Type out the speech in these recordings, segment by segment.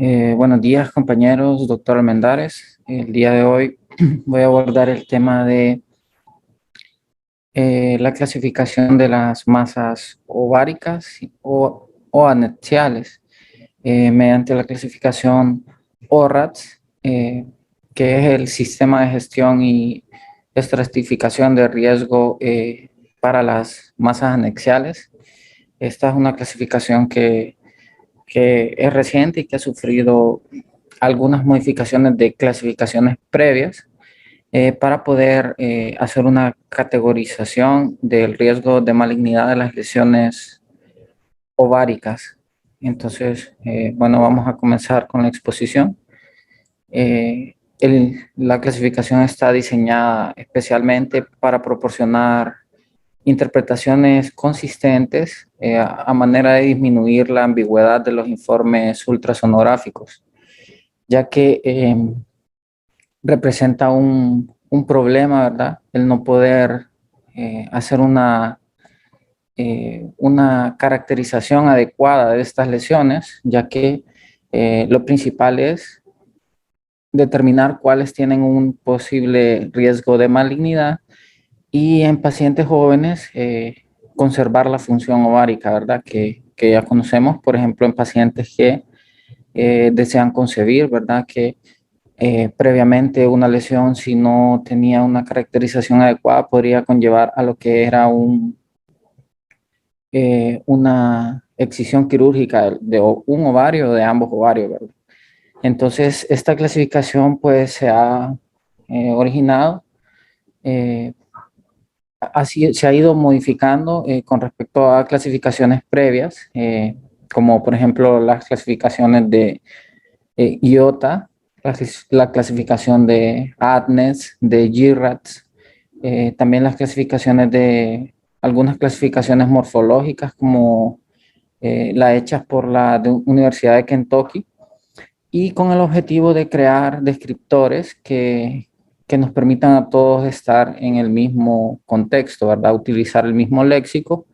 Buenos días, compañeros, doctor Almendares. El día de hoy voy a abordar el tema de la clasificación de las masas ováricas o anexiales mediante la clasificación ORATS, que es el sistema de gestión y estratificación de riesgo para las masas anexiales. Esta es una clasificación que es reciente y que ha sufrido algunas modificaciones de clasificaciones previas para poder hacer una categorización del riesgo de malignidad de las lesiones ováricas. Entonces, bueno, vamos a comenzar con la exposición. La clasificación está diseñada especialmente para proporcionar interpretaciones consistentes a manera de disminuir la ambigüedad de los informes ultrasonográficos, ya que representa un problema, ¿verdad? El no poder hacer una caracterización adecuada de estas lesiones, ya que lo principal es determinar cuáles tienen un posible riesgo de malignidad y en pacientes jóvenes conservar la función ovárica, ¿verdad? Que ya conocemos, por ejemplo, en pacientes que desean concebir, ¿verdad? Que previamente una lesión, si no tenía una caracterización adecuada, podría conllevar a lo que era una excisión quirúrgica de un ovario o de ambos ovarios, ¿verdad? Entonces, esta clasificación pues se ha originado, eh, así se ha ido modificando con respecto a clasificaciones previas, como por ejemplo las clasificaciones de IOTA, la clasificación de ADNES, de GIRATS, también las clasificaciones de algunas clasificaciones morfológicas como las hechas por la Universidad de Kentucky y con el objetivo de crear descriptores que nos permitan a todos estar en el mismo contexto, ¿verdad? Utilizar el mismo léxico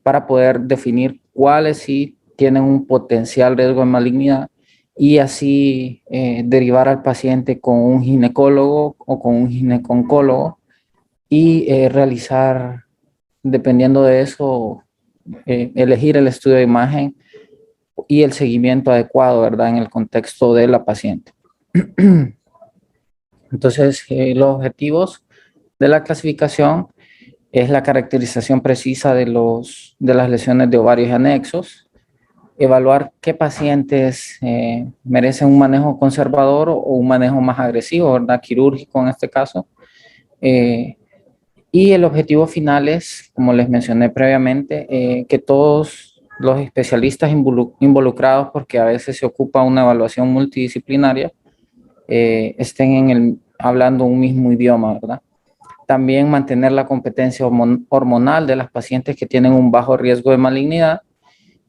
para poder definir cuáles sí tienen un potencial riesgo de malignidad y así derivar al paciente con un ginecólogo o con un gineconcólogo y realizar, dependiendo de eso, elegir el estudio de imagen y el seguimiento adecuado, ¿verdad? En el contexto de la paciente. Entonces, los objetivos de la clasificación es la caracterización precisa de las lesiones de ovarios anexos, evaluar qué pacientes merecen un manejo conservador o un manejo más agresivo, ¿verdad? Quirúrgico en este caso. Eh, y el objetivo final es, como les mencioné previamente, que todos los especialistas involucrados, porque a veces se ocupa una evaluación multidisciplinaria, estén hablando un mismo idioma, ¿verdad? También mantener la competencia hormonal de las pacientes que tienen un bajo riesgo de malignidad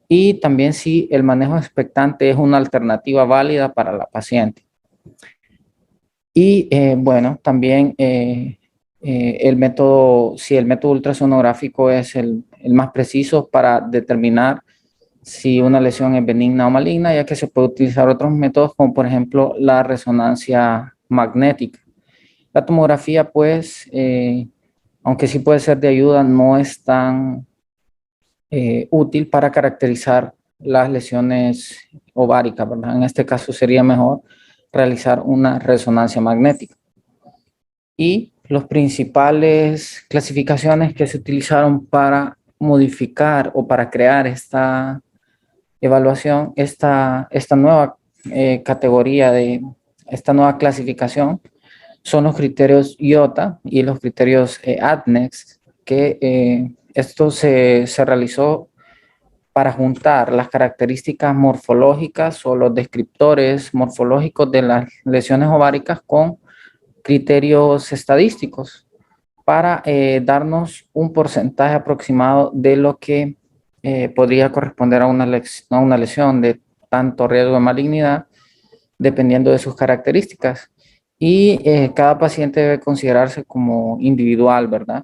y también si el manejo expectante es una alternativa válida para la paciente. Y bueno, también el método, si el método ultrasonográfico es el más preciso para determinar si una lesión es benigna o maligna, ya que se puede utilizar otros métodos como por ejemplo la resonancia magnética. La tomografía, pues, aunque sí puede ser de ayuda, no es tan útil para caracterizar las lesiones ováricas, ¿verdad? En este caso sería mejor realizar una resonancia magnética. Y las principales clasificaciones que se utilizaron para modificar o para crear esta evaluación, esta nueva categoría esta nueva clasificación, son los criterios IOTA y los criterios ADNEX, que esto se realizó para juntar las características morfológicas o los descriptores morfológicos de las lesiones ováricas con criterios estadísticos para darnos un porcentaje aproximado de lo que podría corresponder a una lesión de tanto riesgo de malignidad, dependiendo de sus características. Y cada paciente debe considerarse como individual, ¿verdad?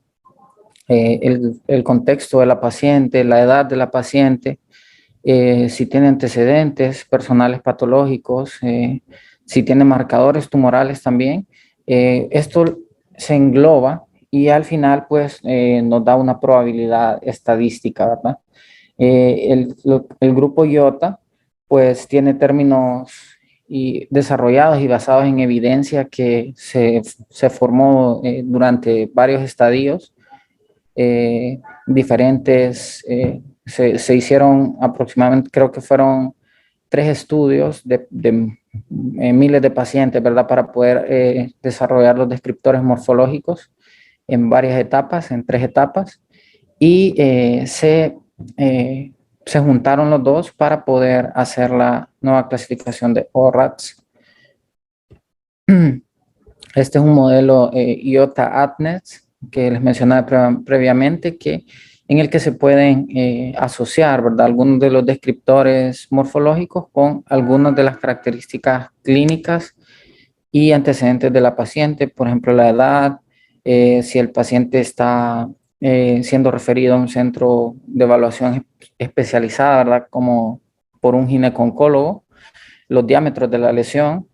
El contexto de la paciente, la edad de la paciente, si tiene antecedentes personales patológicos, si tiene marcadores tumorales también. Esto se engloba y al final pues nos da una probabilidad estadística, ¿verdad? El grupo IOTA pues tiene términos desarrollados y basados en evidencia que se formó durante varios estadios diferentes. Se hicieron aproximadamente, creo que fueron 3 estudios de miles de pacientes, ¿verdad? Para poder desarrollar los descriptores morfológicos en varias etapas, en 3 etapas, y se juntaron los dos para poder hacer la nueva clasificación de ORATS. Este es un modelo IOTA-ATNET que les mencionaba previamente, en el que se pueden asociar, ¿verdad?, algunos de los descriptores morfológicos con algunas de las características clínicas y antecedentes de la paciente, por ejemplo, la edad, si el paciente está siendo referido a un centro de evaluación especializada, ¿verdad?, como por un gineco-oncólogo, los diámetros de la lesión,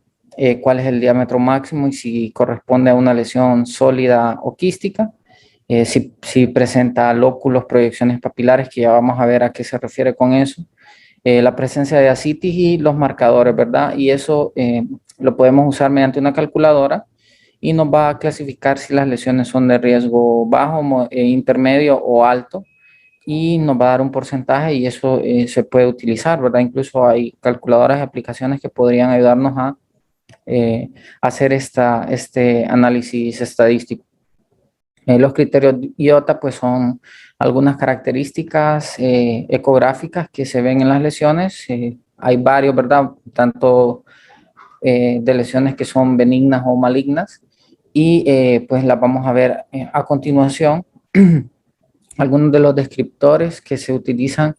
cuál es el diámetro máximo y si corresponde a una lesión sólida o quística, si presenta lóculos, proyecciones papilares, que ya vamos a ver a qué se refiere con eso, la presencia de ascitis y los marcadores, ¿verdad? Y eso lo podemos usar mediante una calculadora y nos va a clasificar si las lesiones son de riesgo bajo, intermedio o alto, y nos va a dar un porcentaje y eso se puede utilizar, ¿verdad? Incluso hay calculadoras y aplicaciones que podrían ayudarnos a hacer este análisis estadístico. Los criterios IOTA pues son algunas características ecográficas que se ven en las lesiones. Hay varios, ¿verdad? Tanto de lesiones que son benignas o malignas, y pues las vamos a ver a continuación. Algunos de los descriptores que se utilizan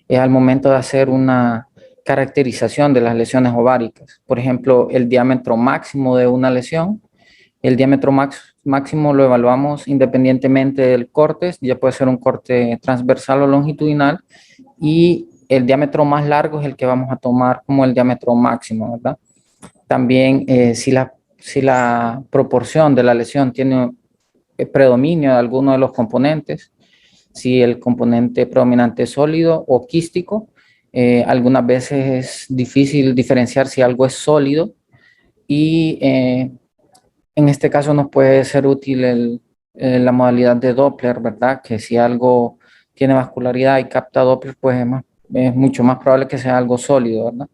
al momento de hacer una caracterización de las lesiones ováricas. Por ejemplo, el diámetro máximo de una lesión. El diámetro máximo lo evaluamos independientemente del corte, ya puede ser un corte transversal o longitudinal, y el diámetro más largo es el que vamos a tomar como el diámetro máximo, ¿verdad? También si la proporción de la lesión tiene predominio de alguno de los componentes, si el componente predominante es sólido o quístico. Algunas veces es difícil diferenciar si algo es sólido, y en este caso nos puede ser útil la modalidad de Doppler, ¿verdad? Que si algo tiene vascularidad y capta Doppler, pues es mucho más probable que sea algo sólido, ¿verdad?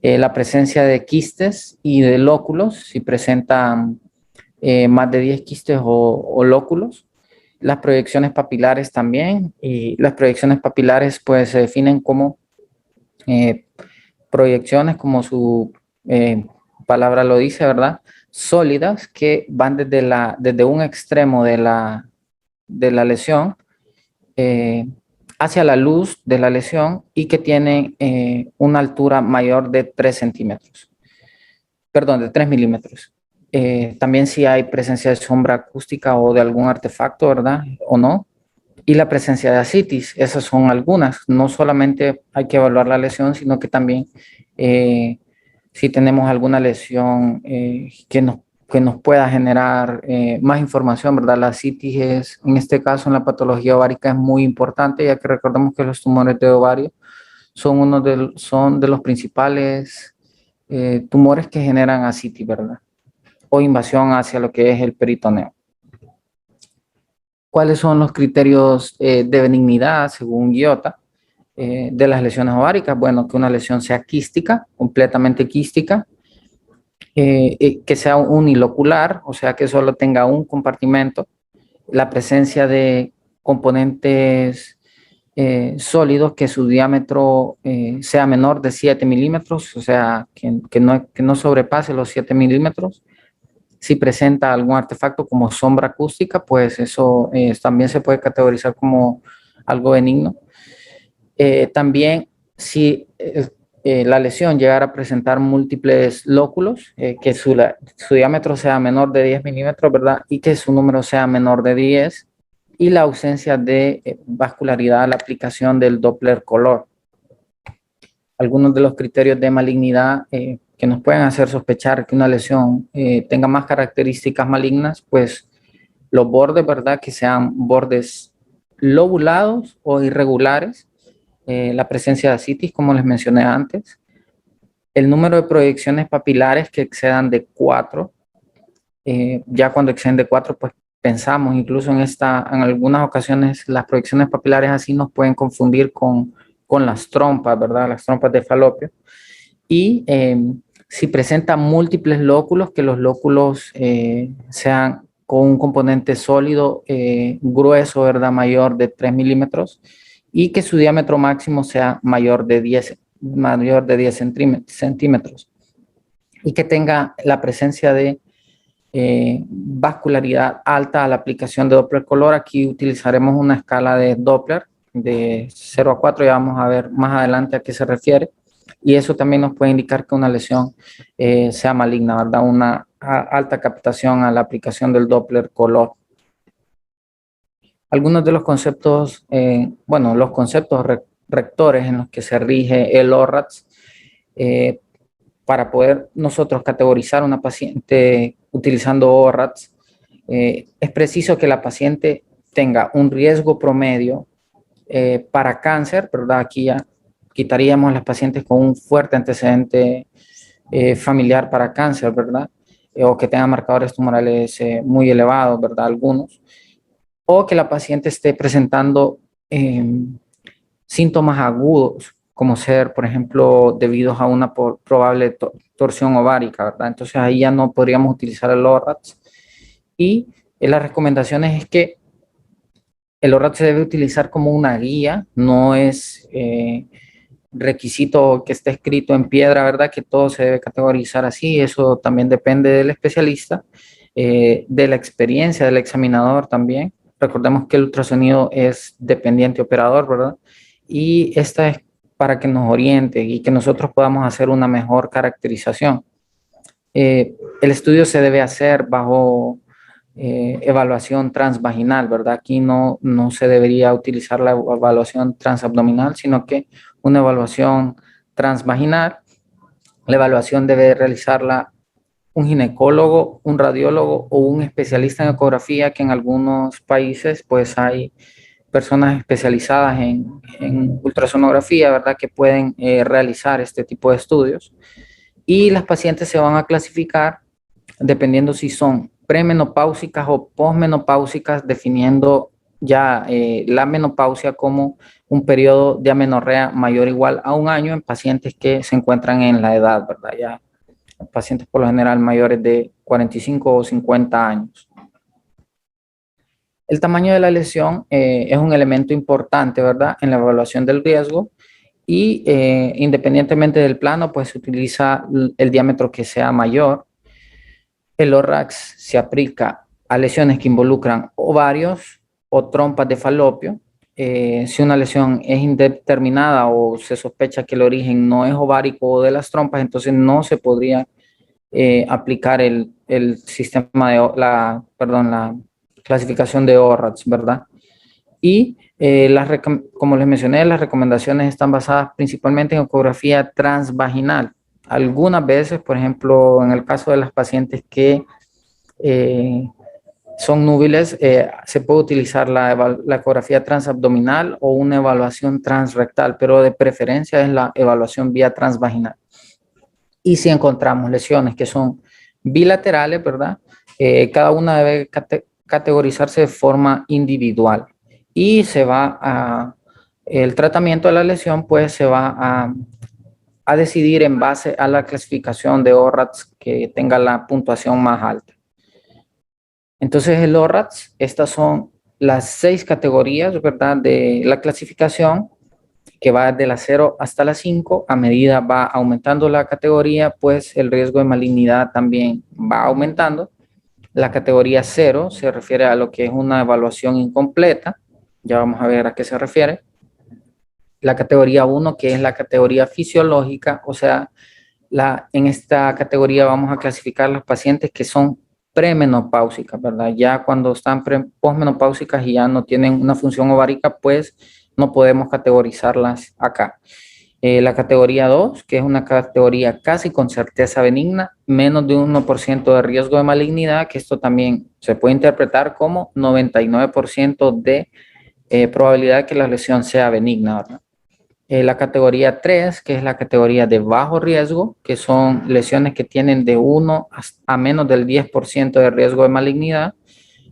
La presencia de quistes y de lóculos, si presentan más de 10 quistes o lóculos. Las proyecciones papilares también, y las proyecciones papilares pues se definen como proyecciones, como su palabra lo dice, ¿verdad?, sólidas, que van desde un extremo de la lesión hacia la luz de la lesión, y que tienen una altura mayor de 3 centímetros, perdón, de 3 milímetros. También si hay presencia de sombra acústica o de algún artefacto, ¿verdad?, o no. Y la presencia de ascitis, esas son algunas. No solamente hay que evaluar la lesión, sino que también si tenemos alguna lesión que nos pueda generar más información, ¿verdad? La ascitis es, en este caso, en la patología ovárica, es muy importante, ya que recordemos que los tumores de ovario son de los principales tumores que generan ascitis, ¿verdad?, o invasión hacia lo que es el peritoneo. ¿Cuáles son los criterios de benignidad según IOTA de las lesiones ováricas? Bueno, que una lesión sea quística, completamente quística, que sea unilocular, o sea, que solo tenga un compartimento, la presencia de componentes sólidos, que su diámetro sea menor de 7 milímetros, o sea, que no sobrepase los 7 milímetros. Si presenta algún artefacto como sombra acústica, pues eso también se puede categorizar como algo benigno. También si la lesión llegara a presentar múltiples lóculos, que su diámetro sea menor de 10 milímetros, ¿verdad?, y que su número sea menor de 10, y la ausencia de vascularidad a la aplicación del Doppler color. algunos de los criterios de malignidad que nos pueden hacer sospechar que una lesión tenga más características malignas, pues los bordes, ¿verdad? Que sean bordes lobulados o irregulares, la presencia de ascitis, como les mencioné antes, el número de proyecciones papilares que excedan de 4. Ya cuando exceden de 4, pues pensamos, incluso en algunas ocasiones las proyecciones papilares así nos pueden confundir con las trompas, ¿verdad? Las trompas de falopio. Y si presenta múltiples lóculos, que los lóculos sean con un componente sólido grueso, ¿verdad? Mayor de 3 milímetros y que su diámetro máximo sea mayor de 10 centímetros y que tenga la presencia de vascularidad alta a la aplicación de Doppler color. Aquí utilizaremos una escala de Doppler de 0 a 4, ya vamos a ver más adelante a qué se refiere. Y eso también nos puede indicar que una lesión sea maligna, ¿verdad? Una alta captación a la aplicación del Doppler color. Algunos de los conceptos, bueno, los conceptos rectores en los que se rige el ORRATS, para poder nosotros categorizar a una paciente utilizando ORRATS, es preciso que la paciente tenga un riesgo promedio para cáncer, ¿verdad? Aquí ya quitaríamos las pacientes con un fuerte antecedente familiar para cáncer, ¿verdad? O que tengan marcadores tumorales muy elevados, ¿verdad? Algunos. O que la paciente esté presentando síntomas agudos, como ser, por ejemplo, debidos a una probable torsión ovárica, ¿verdad? Entonces ahí ya no podríamos utilizar el ORRATS. Y las recomendaciones es que el ORRATS se debe utilizar como una guía, no es requisito que esté escrito en piedra, ¿verdad? Que todo se debe categorizar así, eso también depende del especialista, de la experiencia del examinador también. Recordemos que el ultrasonido es dependiente operador, ¿verdad? Y esta es para que nos oriente y que nosotros podamos hacer una mejor caracterización. El estudio se debe hacer bajo evaluación transvaginal, ¿verdad? Aquí no se debería utilizar la evaluación transabdominal, sino que una evaluación transvaginal. La evaluación debe realizarla un ginecólogo, un radiólogo o un especialista en ecografía, que en algunos países pues hay personas especializadas en ultrasonografía, ¿verdad? Que pueden realizar este tipo de estudios. Y las pacientes se van a clasificar dependiendo si son premenopáusicas o posmenopáusicas, definiendo ya la menopausia como un periodo de amenorrea mayor o igual a un año en pacientes que se encuentran en la edad, ¿verdad? Ya pacientes por lo general mayores de 45 o 50 años. El tamaño de la lesión es un elemento importante, ¿verdad? En la evaluación del riesgo y independientemente del plano, pues se utiliza el diámetro que sea mayor. El ORRAX se aplica a lesiones que involucran ovarios o trompas de falopio. Si una lesión es indeterminada o se sospecha que el origen no es ovárico o de las trompas, entonces no se podría aplicar el sistema de la clasificación de ORRATS, ¿verdad? Y como les mencioné, las recomendaciones están basadas principalmente en ecografía transvaginal. Algunas veces, por ejemplo, en el caso de las pacientes que son núbiles, se puede utilizar la ecografía transabdominal o una evaluación transrectal, pero de preferencia es la evaluación vía transvaginal. Y si encontramos lesiones que son bilaterales, ¿verdad? Cada una debe categorizarse de forma individual y el tratamiento de la lesión pues se va a decidir en base a la clasificación de ORRATS que tenga la puntuación más alta. Entonces el ORRATS, estas son las 6 categorías, ¿verdad? De la clasificación, que va de la 0 hasta la 5, a medida va aumentando la categoría, pues el riesgo de malignidad también va aumentando. La categoría 0 se refiere a lo que es una evaluación incompleta, ya vamos a ver a qué se refiere. La categoría 1, que es la categoría fisiológica, o sea, en esta categoría vamos a clasificar las pacientes que son premenopáusicas, ¿verdad? Ya cuando están posmenopáusicas y ya no tienen una función ovárica, pues no podemos categorizarlas acá. La categoría 2, que es una categoría casi con certeza benigna, menos de un 1% de riesgo de malignidad, que esto también se puede interpretar como 99% de probabilidad que la lesión sea benigna, ¿verdad? La categoría 3, que es la categoría de bajo riesgo, que son lesiones que tienen de 1 a menos del 10% de riesgo de malignidad.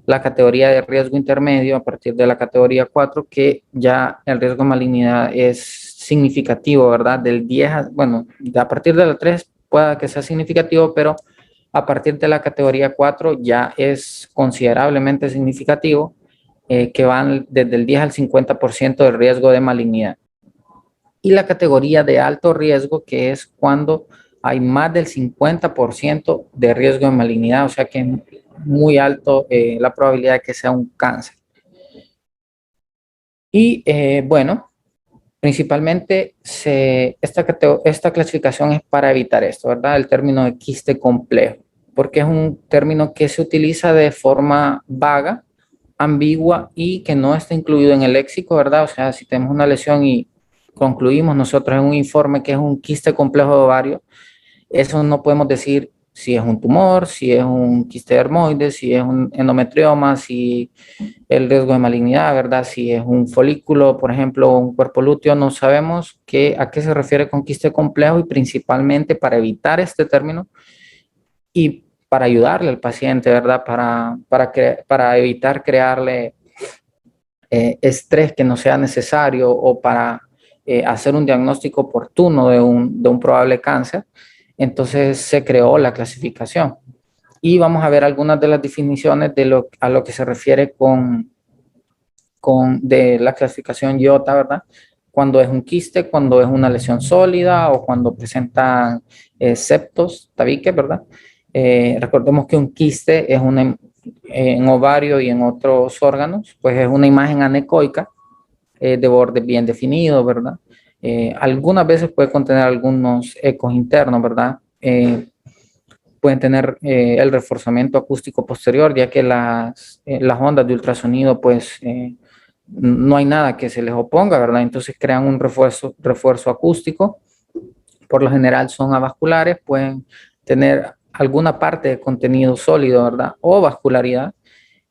La categoría de riesgo intermedio a partir de la categoría 4, que ya el riesgo de malignidad es significativo, ¿verdad? Del 10, bueno, a partir de la 3 pueda que sea significativo, pero a partir de la categoría 4 ya es considerablemente significativo, que van desde el 10 al 50% del riesgo de malignidad. Y la categoría de alto riesgo, que es cuando hay más del 50% de riesgo de malignidad, o sea que es muy alto la probabilidad de que sea un cáncer. Y bueno, principalmente esta clasificación es para evitar esto, ¿verdad? El término de quiste complejo, porque es un término que se utiliza de forma vaga, ambigua y que no está incluido en el léxico, ¿verdad? O sea, si tenemos una lesión y concluimos nosotros en un informe que es un quiste complejo de ovario, eso no podemos decir si es un tumor, si es un quiste dermoide, si es un endometrioma, si el riesgo de malignidad, ¿verdad? Si es un folículo, por ejemplo, un cuerpo lúteo, no sabemos a qué se refiere con quiste complejo y principalmente para evitar este término y para ayudarle al paciente, ¿verdad? Para evitar crearle estrés que no sea necesario o para hacer un diagnóstico oportuno de un probable cáncer. Entonces se creó la clasificación. Y vamos a ver algunas de las definiciones a lo que se refiere de la clasificación IOTA, ¿verdad? Cuando es un quiste, cuando es una lesión sólida o cuando presentan septos, tabiques, ¿verdad? Recordemos que un quiste es en ovario y en otros órganos, pues es una imagen anecoica de borde bien definido, ¿verdad? Algunas veces puede contener algunos ecos internos, ¿verdad? Pueden tener el reforzamiento acústico posterior, ya que las ondas de ultrasonido, pues no hay nada que se les oponga, ¿verdad? Entonces crean un refuerzo acústico. Por lo general son avasculares, pueden tener alguna parte de contenido sólido, ¿verdad? O vascularidad,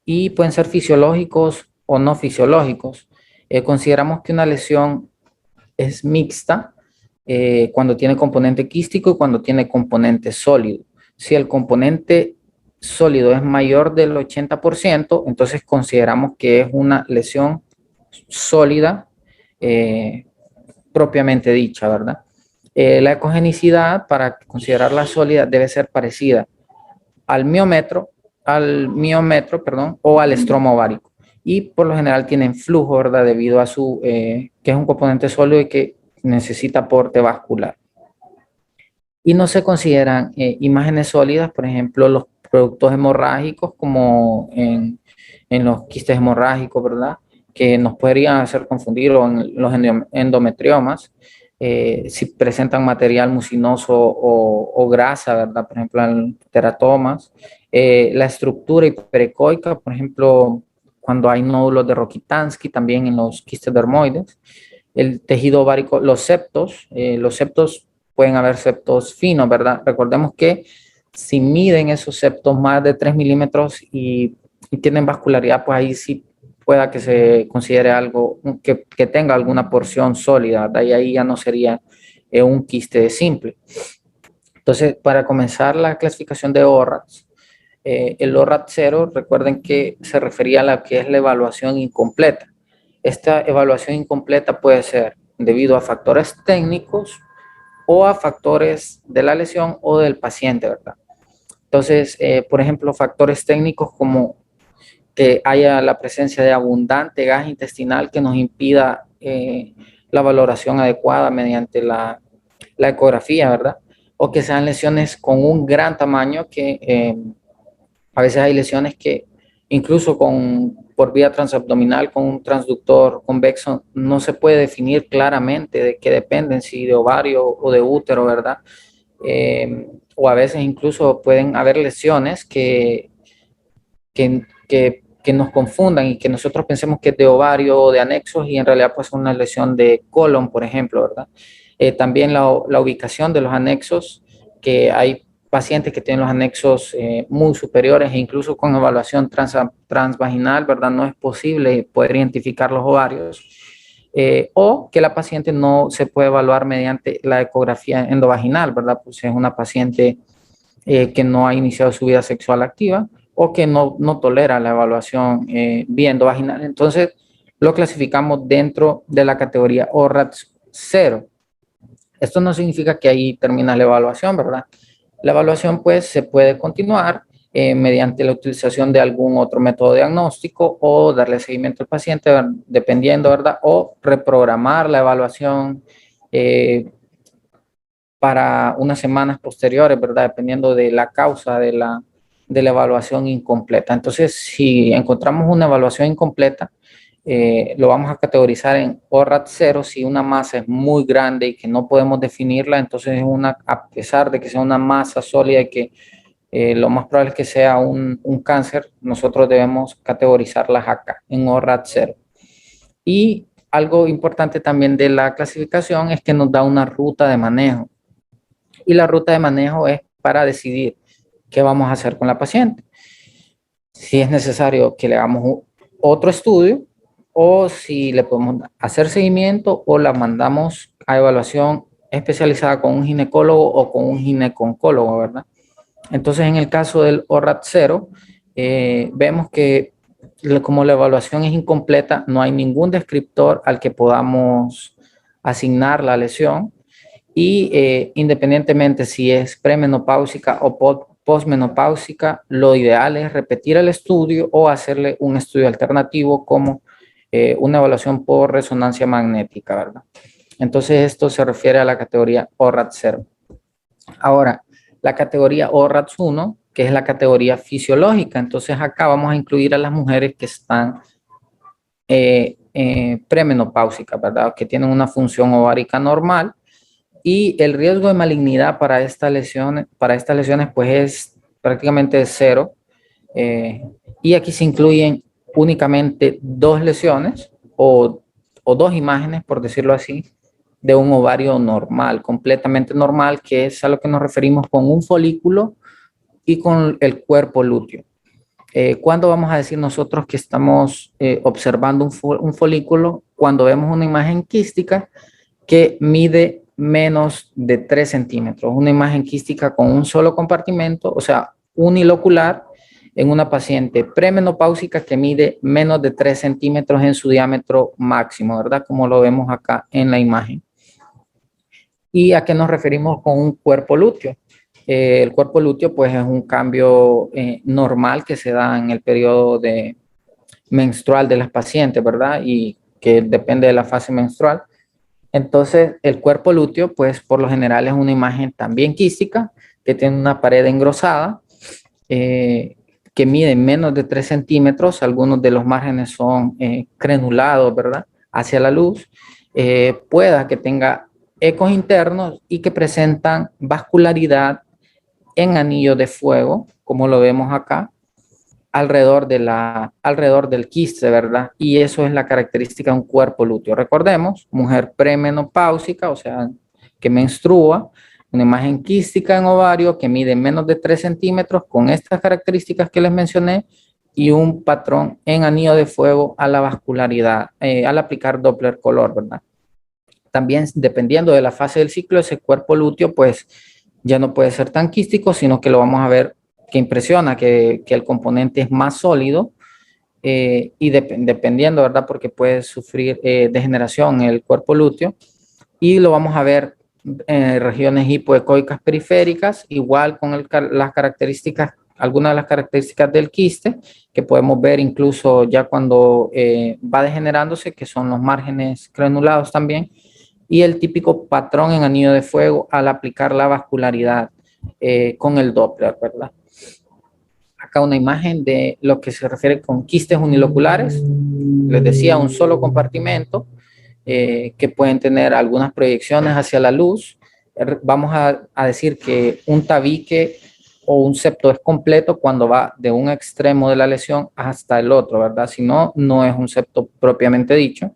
y pueden ser fisiológicos o no fisiológicos. Consideramos que una lesión es mixta cuando tiene componente quístico y cuando tiene componente sólido. Si el componente sólido es mayor del 80%, entonces consideramos que es una lesión sólida eh, propiamente dicha, ¿verdad? La ecogenicidad, para considerarla sólida, debe ser parecida al miómetro, perdón, o al estroma ovárico. Y por lo general tienen flujo, ¿verdad? Debido a que es un componente sólido y que necesita aporte vascular. Y no se consideran imágenes sólidas, por ejemplo, los productos hemorrágicos, como en los quistes hemorrágicos, ¿verdad? Que nos podrían hacer confundir, o en los endometriomas, si presentan material mucinoso o grasa, ¿verdad? Por ejemplo, en teratomas. La estructura hiperecoica, por ejemplo, cuando hay nódulos de Rokitansky, también en los quistes dermoides. El tejido ovárico, los septos pueden haber septos finos, ¿verdad? Recordemos que si miden esos septos más de 3 milímetros y tienen vascularidad, pues ahí sí pueda que se considere algo que tenga alguna porción sólida, ¿verdad? Y ahí ya no sería un quiste simple. Entonces, para comenzar la clasificación de ORATs, el ORAT 0, recuerden que se refería a la que es la evaluación incompleta. Esta evaluación incompleta puede ser debido a factores técnicos o a factores de la lesión o del paciente, ¿verdad? Entonces, por ejemplo, factores técnicos como que haya la presencia de abundante gas intestinal que nos impida la valoración adecuada mediante la ecografía, ¿verdad? O que sean lesiones con un gran tamaño que a veces hay lesiones que incluso por vía transabdominal con un transductor convexo no se puede definir claramente de qué dependen, si de ovario o de útero, ¿verdad? O a veces incluso pueden haber lesiones que nos confundan y que nosotros pensemos que es de ovario o de anexos y en realidad pues es una lesión de colon, por ejemplo, ¿verdad? También la ubicación de los anexos, que hay pacientes que tienen los anexos muy superiores e incluso con evaluación transvaginal, ¿verdad? No es posible poder identificar los ovarios. O que la paciente no se puede evaluar mediante la ecografía endovaginal, ¿verdad? Pues es una paciente que no ha iniciado su vida sexual activa o que no tolera la evaluación vía endovaginal. Entonces, lo clasificamos dentro de la categoría ORATS 0. Esto no significa que ahí termina la evaluación, ¿verdad? La evaluación, pues, se puede continuar mediante la utilización de algún otro método diagnóstico o darle seguimiento al paciente, dependiendo, ¿verdad? O reprogramar la evaluación para unas semanas posteriores, ¿verdad? Dependiendo de la causa de la evaluación incompleta. Entonces, si encontramos una evaluación incompleta, lo vamos a categorizar en ORAT 0 si una masa es muy grande y que no podemos definirla, entonces a pesar de que sea una masa sólida y que lo más probable es que sea un cáncer, nosotros debemos categorizarlas acá en ORAT 0. Y algo importante también de la clasificación es que nos da una ruta de manejo. Y la ruta de manejo es para decidir qué vamos a hacer con la paciente. Si es necesario que le hagamos otro estudio o si le podemos hacer seguimiento o la mandamos a evaluación especializada con un ginecólogo o con un gineconcólogo, ¿verdad? Entonces, en el caso del ORAT 0, vemos que como la evaluación es incompleta, no hay ningún descriptor al que podamos asignar la lesión y independientemente si es premenopáusica o postmenopáusica, lo ideal es repetir el estudio o hacerle un estudio alternativo como una evaluación por resonancia magnética, ¿verdad? Entonces esto se refiere a la categoría ORAT 0. Ahora, la categoría ORAT 1, que es la categoría fisiológica, entonces acá vamos a incluir a las mujeres que están premenopáusicas, ¿verdad? Que tienen una función ovárica normal. Y el riesgo de malignidad para estas lesiones pues es prácticamente cero. Y aquí se incluyen únicamente dos lesiones o dos imágenes, por decirlo así, de un ovario normal, completamente normal, que es a lo que nos referimos con un folículo y con el cuerpo lúteo. ¿Cuándo vamos a decir nosotros que estamos observando un folículo? Cuando vemos una imagen quística que mide menos de 3 centímetros, una imagen quística con un solo compartimento, o sea, unilocular, en una paciente premenopáusica que mide menos de 3 centímetros en su diámetro máximo, ¿verdad? Como lo vemos acá en la imagen. ¿Y a qué nos referimos con un cuerpo lúteo? El cuerpo lúteo, pues, es un cambio normal que se da en el periodo menstrual de las pacientes, ¿verdad? Y que depende de la fase menstrual. Entonces, el cuerpo lúteo, pues por lo general es una imagen también quística, que tiene una pared engrosada, que mide menos de 3 centímetros. Algunos de los márgenes son crenulados, ¿verdad? Hacia la luz. Pueda que tenga ecos internos y que presentan vascularidad en anillo de fuego, como lo vemos acá, alrededor del quiste, ¿verdad? Y eso es la característica de un cuerpo lúteo. Recordemos, mujer premenopáusica, o sea, que menstrua, una imagen quística en ovario que mide menos de 3 centímetros con estas características que les mencioné y un patrón en anillo de fuego a la vascularidad, al aplicar Doppler color, ¿verdad? También, dependiendo de la fase del ciclo, ese cuerpo lúteo, pues, ya no puede ser tan quístico, sino que lo vamos a ver que impresiona, que el componente es más sólido y dependiendo, ¿verdad? Porque puede sufrir degeneración en el cuerpo lúteo y lo vamos a ver en regiones hipoecoicas periféricas, igual con las características, algunas de las características del quiste, que podemos ver incluso ya cuando va degenerándose, que son los márgenes crenulados también, y el típico patrón en anillo de fuego al aplicar la vascularidad con el Doppler, ¿verdad? Acá una imagen de lo que se refiere con quistes uniloculares. Les decía, un solo compartimento que pueden tener algunas proyecciones hacia la luz. Vamos a decir que un tabique o un septo es completo cuando va de un extremo de la lesión hasta el otro, ¿verdad? Si no, no es un septo propiamente dicho.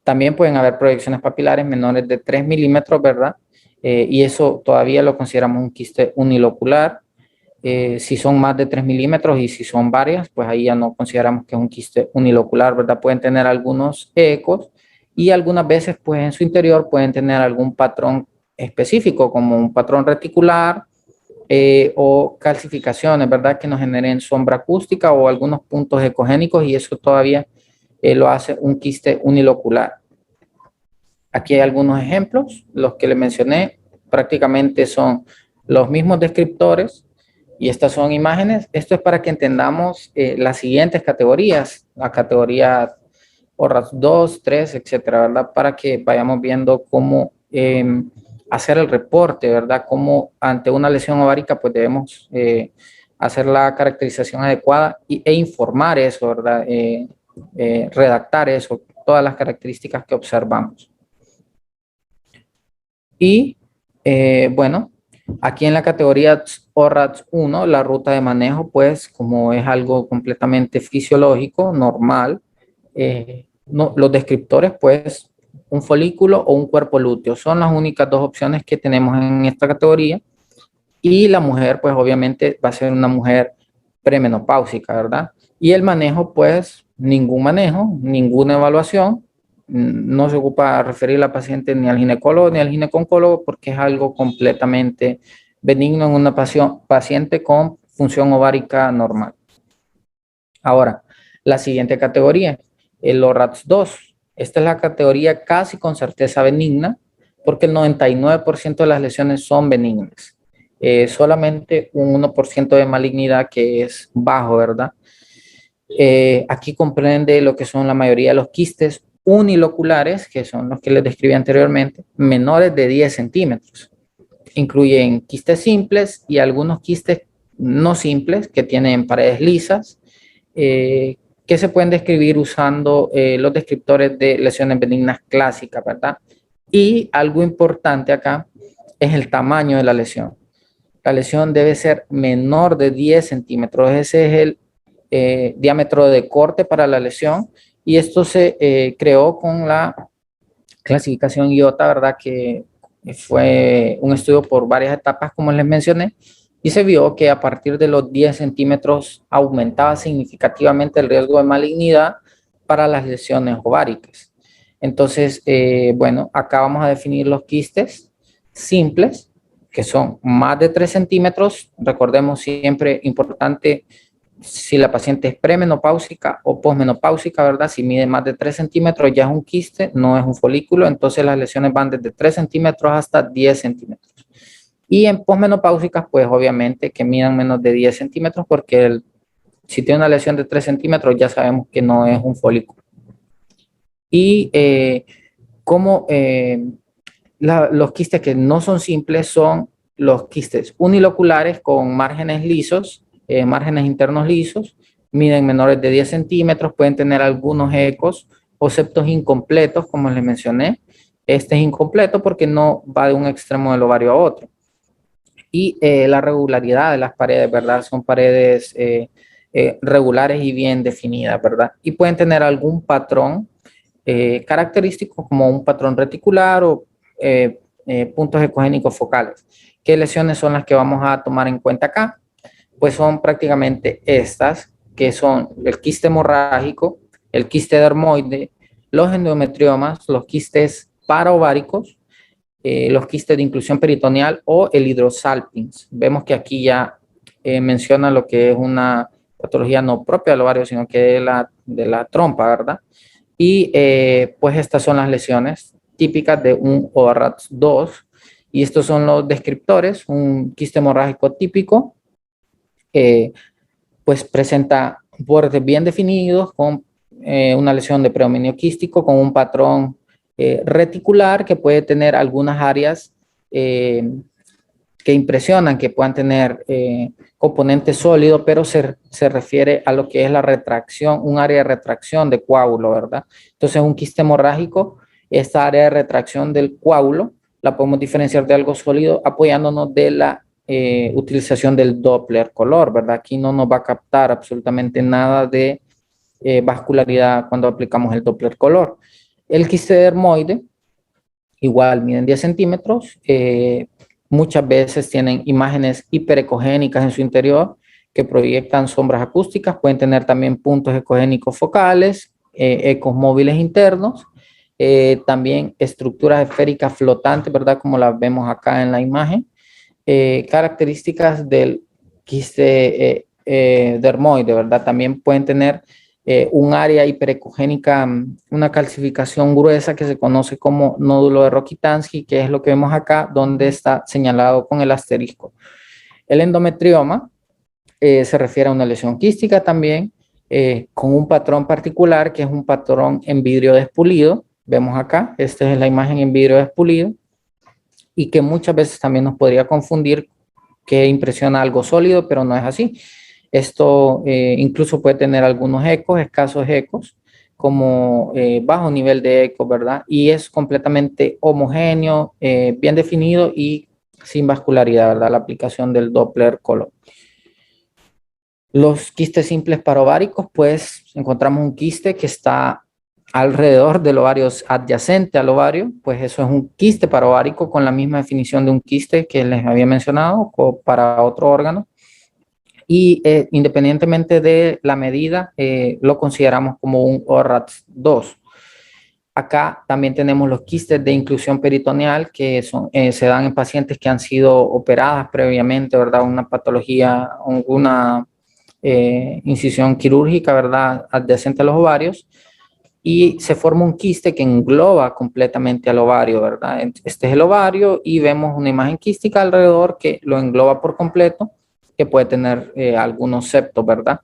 También pueden haber proyecciones papilares menores de 3 milímetros, ¿verdad? Y eso todavía lo consideramos un quiste unilocular. Si son más de 3 milímetros y si son varias, pues ahí ya no consideramos que es un quiste unilocular, ¿verdad? Pueden tener algunos ecos y algunas veces, pues en su interior pueden tener algún patrón específico, como un patrón reticular o calcificaciones, ¿verdad? Que nos generen sombra acústica o algunos puntos ecogénicos y eso todavía lo hace un quiste unilocular. Aquí hay algunos ejemplos, los que les mencioné prácticamente son los mismos descriptores y estas son imágenes. Esto es para que entendamos las siguientes categorías, la categoría ORAS 2, 3, etcétera, ¿verdad? Para que vayamos viendo cómo hacer el reporte, ¿verdad? Cómo ante una lesión ovárica pues debemos hacer la caracterización adecuada e informar eso, ¿verdad? Redactar eso, todas las características que observamos. Y bueno, aquí en la categoría ORADS 1, la ruta de manejo, pues como es algo completamente fisiológico, normal, los descriptores, pues un folículo o un cuerpo lúteo son las únicas dos opciones que tenemos en esta categoría. Y la mujer, pues obviamente va a ser una mujer premenopáusica, ¿verdad? Y el manejo, pues ningún manejo, ninguna evaluación. No se ocupa referir a la paciente ni al ginecólogo ni al gineconcólogo porque es algo completamente benigno en una paciente con función ovárica normal. Ahora, la siguiente categoría, el ORATS 2. Esta es la categoría casi con certeza benigna porque el 99% de las lesiones son benignas. Solamente un 1% de malignidad que es bajo, ¿verdad? Aquí comprende lo que son la mayoría de los quistes uniloculares, que son los que les describí anteriormente, menores de 10 centímetros. Incluyen quistes simples y algunos quistes no simples que tienen paredes lisas, que se pueden describir usando los descriptores de lesiones benignas clásicas, ¿verdad? Y algo importante acá es el tamaño de la lesión. La lesión debe ser menor de 10 centímetros. Ese es el diámetro de corte para la lesión y esto se creó con la clasificación IOTA, ¿verdad? Que fue un estudio por varias etapas, como les mencioné, y se vio que a partir de los 10 centímetros aumentaba significativamente el riesgo de malignidad para las lesiones ováricas. Entonces, bueno, acá vamos a definir los quistes simples, que son más de 3 centímetros. Recordemos siempre importante si la paciente es premenopáusica o posmenopáusica, ¿verdad? Si mide más de 3 centímetros ya es un quiste, no es un folículo, entonces las lesiones van desde 3 centímetros hasta 10 centímetros. Y en posmenopáusicas, pues obviamente que midan menos de 10 centímetros porque si tiene una lesión de 3 centímetros ya sabemos que no es un folículo. Y como los quistes que no son simples son los quistes uniloculares con márgenes lisos, márgenes internos lisos, miden menores de 10 centímetros, pueden tener algunos ecos o septos incompletos, como les mencioné. Este es incompleto porque no va de un extremo del ovario a otro. Y la regularidad de las paredes, ¿verdad? Son paredes regulares y bien definidas, ¿verdad? Y pueden tener algún patrón característico como un patrón reticular o puntos ecogénicos focales. ¿Qué lesiones son las que vamos a tomar en cuenta acá? Pues son prácticamente estas, que son el quiste hemorrágico, el quiste dermoide, los endometriomas, los quistes paraováricos, los quistes de inclusión peritoneal o el hidrosalpinx. Vemos que aquí ya menciona lo que es una patología no propia del ovario, sino que de la trompa, ¿verdad? Y pues estas son las lesiones típicas de un ORATS 2 y estos son los descriptores. Un quiste hemorrágico típico pues presenta bordes bien definidos con una lesión de predominio quístico con un patrón reticular que puede tener algunas áreas que impresionan, que puedan tener componente sólido, pero se refiere a lo que es la retracción, un área de retracción de coágulo, ¿verdad? Entonces, un quiste hemorrágico, esta área de retracción del coágulo, la podemos diferenciar de algo sólido apoyándonos de la utilización del Doppler color, ¿verdad? Aquí no nos va a captar absolutamente nada de vascularidad cuando aplicamos el Doppler color. El quiste dermoide, igual, miden 10 centímetros. Muchas veces tienen imágenes hiperecogénicas en su interior que proyectan sombras acústicas. Pueden tener también puntos ecogénicos focales, ecos móviles internos, también estructuras esféricas flotantes, ¿verdad? Como las vemos acá en la imagen. Características del quiste dermoide, ¿verdad? También pueden tener un área hiperecogénica, una calcificación gruesa que se conoce como nódulo de Rokitansky, que es lo que vemos acá, donde está señalado con el asterisco. El endometrioma se refiere a una lesión quística también, con un patrón particular, que es un patrón en vidrio despulido. Vemos acá, esta es la imagen en vidrio despulido, y que muchas veces también nos podría confundir, que impresiona algo sólido, pero no es así. Esto incluso puede tener algunos ecos, escasos ecos, como bajo nivel de eco, ¿verdad? Y es completamente homogéneo, bien definido y sin vascularidad, ¿verdad? La aplicación del Doppler color. Los quistes simples parováricos, pues encontramos un quiste que está alrededor del ovario, adyacente al ovario, pues eso es un quiste parovárico con la misma definición de un quiste que les había mencionado para otro órgano. Y independientemente de la medida, lo consideramos como un ORATS 2. Acá también tenemos los quistes de inclusión peritoneal que se dan en pacientes que han sido operadas previamente, ¿verdad? Una patología, una incisión quirúrgica, ¿verdad? Adyacente a los ovarios, y se forma un quiste que engloba completamente al ovario, ¿verdad? Este es el ovario y vemos una imagen quística alrededor que lo engloba por completo, que puede tener algunos septos, ¿verdad?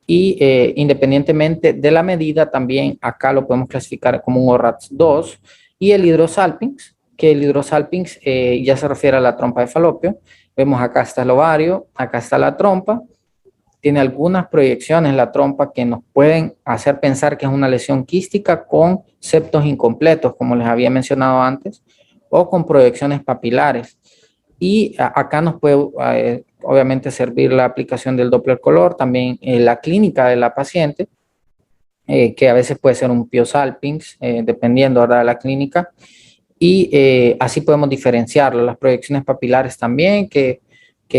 Y independientemente de la medida, también acá lo podemos clasificar como un ORATS 2, y el hidrosalpinx, que el hidrosalpinx ya se refiere a la trompa de falopio. Vemos acá está el ovario, acá está la trompa. Tiene algunas proyecciones la trompa que nos pueden hacer pensar que es una lesión quística con septos incompletos, como les había mencionado antes, o con proyecciones papilares. Y acá nos puede obviamente servir la aplicación del Doppler color, también la clínica de la paciente, que a veces puede ser un Piosalpinx, dependiendo ahora de la clínica. Y así podemos diferenciarlo. Las proyecciones papilares también, que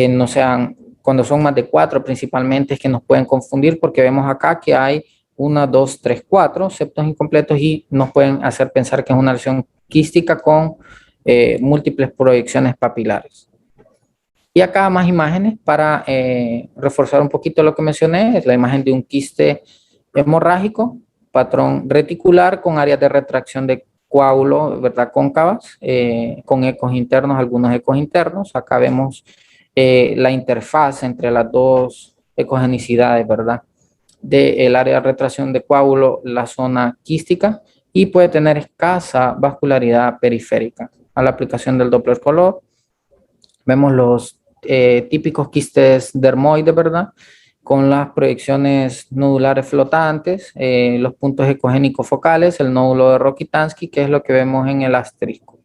no sean, cuando son más de 4 principalmente, es que nos pueden confundir, porque vemos acá que hay 1, 2, 3, 4 septos incompletos y nos pueden hacer pensar que es una lesión quística con múltiples proyecciones papilares. Y acá más imágenes para reforzar un poquito lo que mencioné. Es la imagen de un quiste hemorrágico, patrón reticular con áreas de retracción de coágulo, ¿verdad? Cóncavas, con ecos internos, algunos ecos internos. Acá vemos la interfaz entre las dos ecogenicidades, ¿verdad? Del área de retracción de coágulo, la zona quística, y puede tener escasa vascularidad periférica. A la aplicación del Doppler color, vemos los típicos quistes dermoides, ¿verdad? Con las proyecciones nodulares flotantes, los puntos ecogénicos focales, el nódulo de Rokitansky, que es lo que vemos en el asterisco.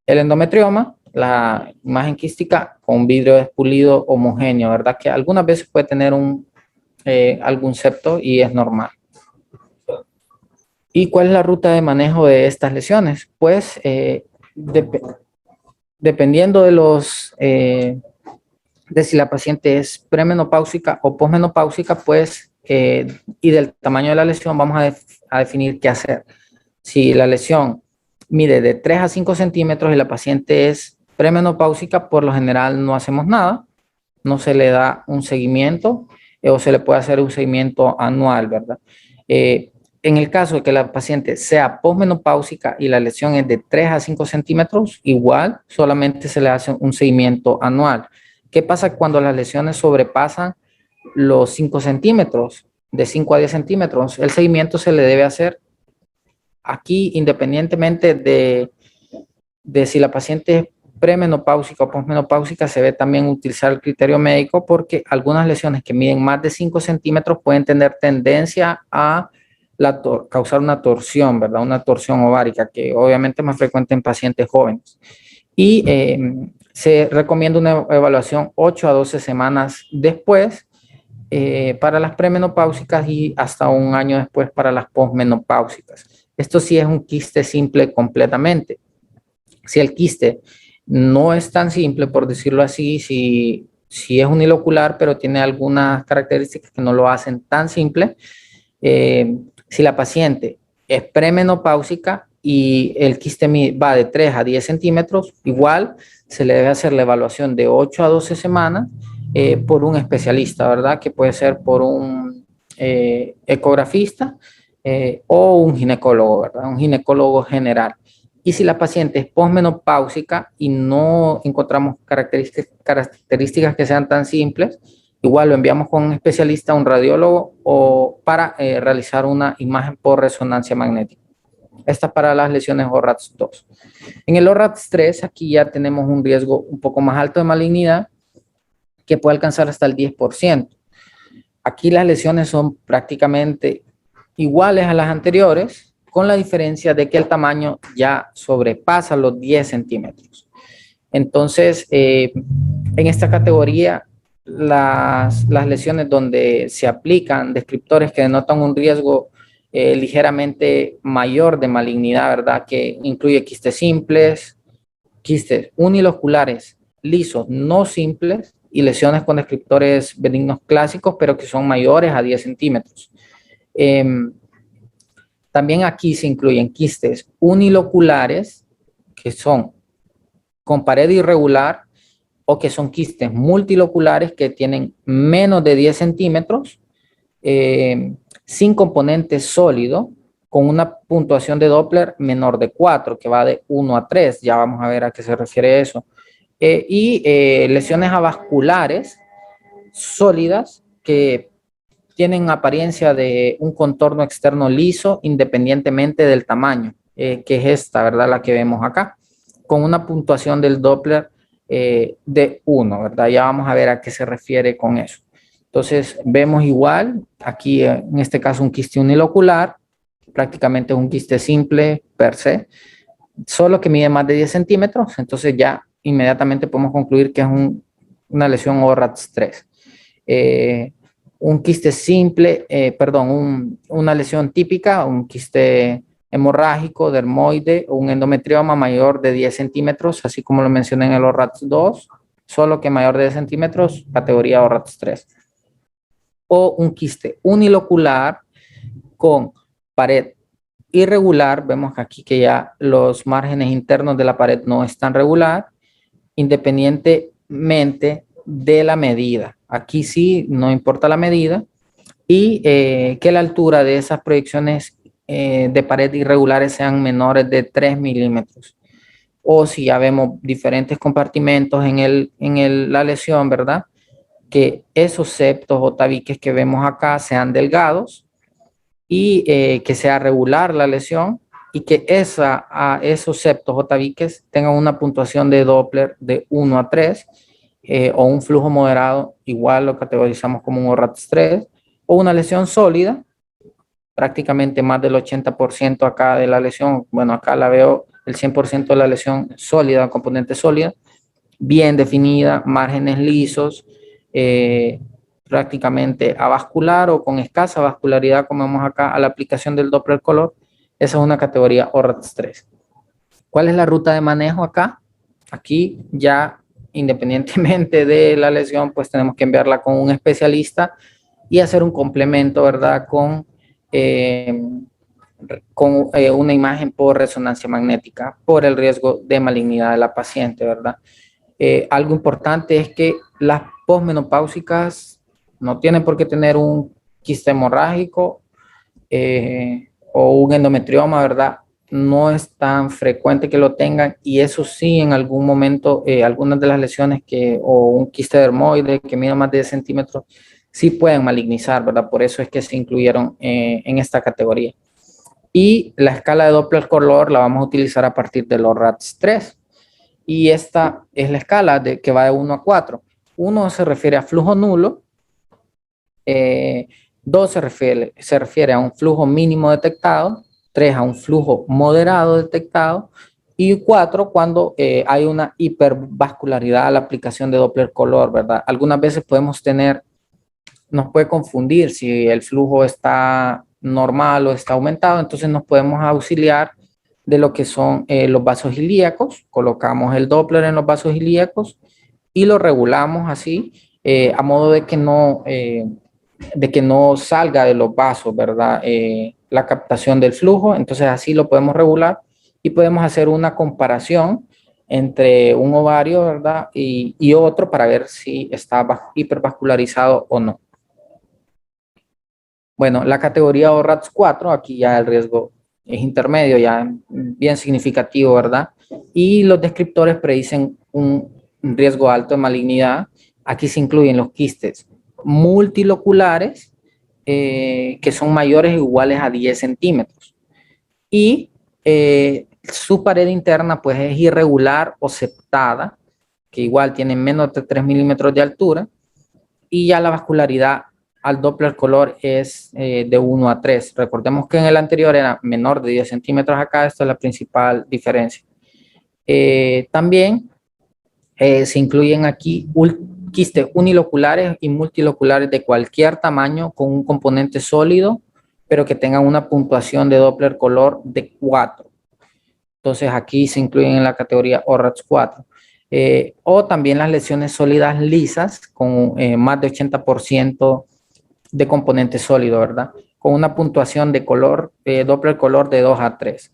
El endometrioma, la imagen quística con vidrio despulido homogéneo, ¿verdad? Que algunas veces puede tener algún septo y es normal. ¿Y cuál es la ruta de manejo de estas lesiones? Pues dependiendo de si la paciente es premenopáusica o posmenopáusica, pues, y del tamaño de la lesión, vamos a definir qué hacer. Si la lesión mide de 3 a 5 centímetros y la paciente es premenopáusica, por lo general no hacemos nada, no se le da un seguimiento o se le puede hacer un seguimiento anual, ¿verdad? En el caso de que la paciente sea posmenopáusica y la lesión es de 3 a 5 centímetros, igual solamente se le hace un seguimiento anual. ¿Qué pasa cuando las lesiones sobrepasan los 5 centímetros? De 5 a 10 centímetros, el seguimiento se le debe hacer aquí independientemente de si la paciente es premenopáusica o posmenopáusica. Se ve también utilizar el criterio médico, porque algunas lesiones que miden más de 5 centímetros pueden tener tendencia a causar una torsión, ¿verdad? Una torsión ovárica, que obviamente es más frecuente en pacientes jóvenes. Y se recomienda una evaluación 8 a 12 semanas después para las premenopáusicas y hasta un año después para las posmenopáusicas. Esto sí es un quiste simple completamente. Si el quiste no es tan simple, por decirlo así, si es unilocular, pero tiene algunas características que no lo hacen tan simple, si la paciente es premenopáusica y el quiste va de 3 a 10 centímetros, igual se le debe hacer la evaluación de 8 a 12 semanas por un especialista, ¿verdad? Que puede ser por un ecografista o un ginecólogo, ¿verdad? Un ginecólogo general. Y si la paciente es posmenopáusica y no encontramos características que sean tan simples, igual lo enviamos con un especialista, un radiólogo, o para realizar una imagen por resonancia magnética. Esta es para las lesiones ORATS 2. En el ORATS 3, aquí ya tenemos un riesgo un poco más alto de malignidad, que puede alcanzar hasta el 10%. Aquí las lesiones son prácticamente iguales a las anteriores, con la diferencia de que el tamaño ya sobrepasa los 10 centímetros. Entonces, en esta categoría, las lesiones donde se aplican descriptores que denotan un riesgo ligeramente mayor de malignidad, ¿verdad? Que incluye quistes simples, quistes uniloculares, lisos, no simples, y lesiones con descriptores benignos clásicos, pero que son mayores a 10 centímetros. También aquí se incluyen quistes uniloculares, que son con pared irregular, o que son quistes multiloculares que tienen menos de 10 centímetros, sin componente sólido, con una puntuación de Doppler menor de 4, que va de 1 a 3. Ya vamos a ver a qué se refiere eso. Lesiones avasculares sólidas que tienen apariencia de un contorno externo liso independientemente del tamaño, que es esta, ¿verdad? La que vemos acá, con una puntuación del Doppler de 1, ¿verdad? Ya vamos a ver a qué se refiere con eso. Entonces, vemos igual, aquí en este caso un quiste unilocular, prácticamente un quiste simple per se, solo que mide más de 10 centímetros, entonces ya inmediatamente podemos concluir que es una lesión ORATS 3. Un quiste simple, una lesión típica, un quiste hemorrágico, dermoide, o un endometrioma mayor de 10 centímetros, así como lo mencioné en el ORATS 2, solo que mayor de 10 centímetros, categoría ORATS 3. O un quiste unilocular con pared irregular, vemos aquí que ya los márgenes internos de la pared no están regular, independientemente de la medida. Aquí sí, no importa la medida, y que la altura de esas proyecciones de pared irregulares sean menores de 3 milímetros. O si ya vemos diferentes compartimentos en la lesión, ¿verdad? Que esos septos o tabiques que vemos acá sean delgados y que sea regular la lesión y que esos septos o tabiques tengan una puntuación de Doppler de 1 a 3 o un flujo moderado, igual lo categorizamos como un ORATS 3, o una lesión sólida, prácticamente más del 80% acá de la lesión, bueno, acá la veo el 100% de la lesión sólida, componente sólida, bien definida, márgenes lisos, prácticamente avascular o con escasa vascularidad, como vemos acá, a la aplicación del Doppler color. Esa es una categoría ORATS 3. ¿Cuál es la ruta de manejo acá? Aquí ya, independientemente de la lesión, pues tenemos que enviarla con un especialista y hacer un complemento, ¿verdad? Con una imagen por resonancia magnética por el riesgo de malignidad de la paciente, ¿verdad? Algo importante es que las posmenopáusicas no tienen por qué tener un quiste hemorrágico o un endometrioma, ¿verdad? No es tan frecuente que lo tengan, y eso sí, en algún momento, algunas de las lesiones o un quiste dermoide que mida más de 10 centímetros, sí pueden malignizar, ¿verdad? Por eso es que se incluyeron en esta categoría. Y la escala de Doppler color la vamos a utilizar a partir del ORATS 3. Y esta es la escala que va de 1 a 4. 1 se refiere a flujo nulo, 2 se refiere a un flujo mínimo detectado, 3 a un flujo moderado detectado, y 4 cuando hay una hipervascularidad a la aplicación de Doppler color, ¿verdad? Algunas veces nos puede confundir si el flujo está normal o está aumentado, entonces nos podemos auxiliar de lo que son los vasos ilíacos. Colocamos el Doppler en los vasos ilíacos y lo regulamos así, a modo de que no salga de los vasos, ¿verdad? La captación del flujo, entonces así lo podemos regular y podemos hacer una comparación entre un ovario, ¿verdad? Y otro para ver si está hipervascularizado o no. Bueno, la categoría ORATS 4, aquí ya el riesgo es intermedio, ya bien significativo, ¿verdad? Y los descriptores predicen un riesgo alto de malignidad. Aquí se incluyen los quistes multiloculares, que son mayores o iguales a 10 centímetros. Y su pared interna pues es irregular o septada, que igual tiene menos de 3 milímetros de altura, y ya la vascularidad al Doppler color es de 1 a 3. Recordemos que en el anterior era menor de 10 centímetros acá, esta es la principal diferencia. También se incluyen aquí quistes uniloculares y multiloculares de cualquier tamaño con un componente sólido, pero que tengan una puntuación de Doppler color de 4. Entonces aquí se incluyen en la categoría ORATS 4. O también las lesiones sólidas lisas con más de 80% de componente sólido, ¿verdad? Con una puntuación de color, Doppler color de 2 a 3.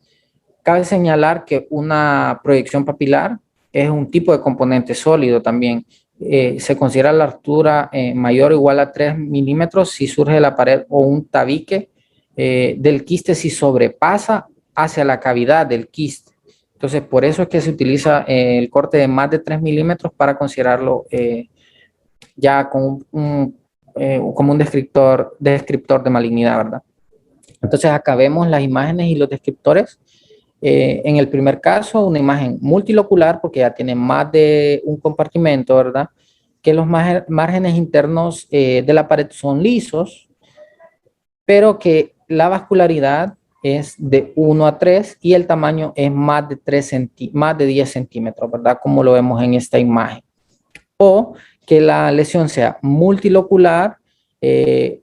Cabe señalar que una proyección papilar es un tipo de componente sólido también. Se considera la altura mayor o igual a 3 milímetros si surge de la pared o un tabique del quiste si sobrepasa hacia la cavidad del quiste. Entonces, por eso es que se utiliza el corte de más de 3 milímetros para considerarlo ya como un descriptor de malignidad, ¿verdad? Entonces, acá vemos las imágenes y los descriptores. En el primer caso, una imagen multilocular, porque ya tiene más de un compartimento, ¿verdad? Que los márgenes internos de la pared son lisos, pero que la vascularidad es de 1 a 3 y el tamaño es más de 10 centímetros, ¿verdad? Como lo vemos en esta imagen. O que la lesión sea multilocular,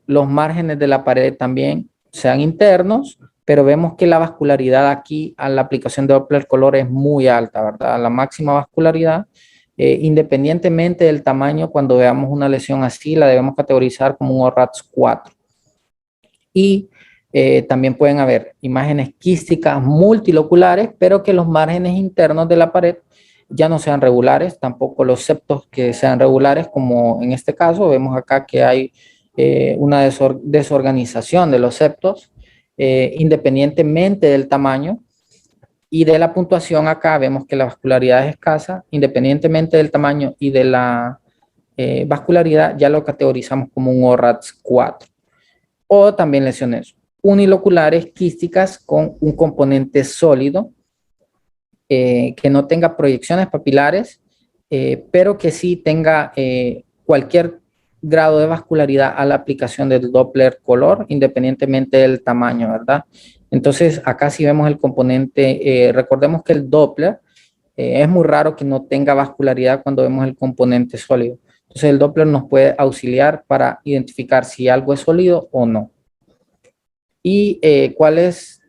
los márgenes de la pared también sean internos, pero vemos que la vascularidad aquí a la aplicación de Doppler color es muy alta, ¿verdad? La máxima vascularidad, independientemente del tamaño, cuando veamos una lesión así, la debemos categorizar como un ORATS 4. Y también pueden haber imágenes quísticas multiloculares, pero que los márgenes internos de la pared ya no sean regulares, tampoco los septos que sean regulares, como en este caso vemos acá que hay una desorganización de los septos, independientemente del tamaño y de la puntuación. Acá vemos que la vascularidad es escasa, independientemente del tamaño y de la vascularidad, ya lo categorizamos como un ORATS 4. O también lesiones uniloculares quísticas con un componente sólido, que no tenga proyecciones papilares, pero que sí tenga cualquier grado de vascularidad a la aplicación del Doppler color, independientemente del tamaño, ¿verdad? Entonces, acá sí vemos el componente, recordemos que el Doppler es muy raro que no tenga vascularidad cuando vemos el componente sólido. Entonces, el Doppler nos puede auxiliar para identificar si algo es sólido o no. Y cuáles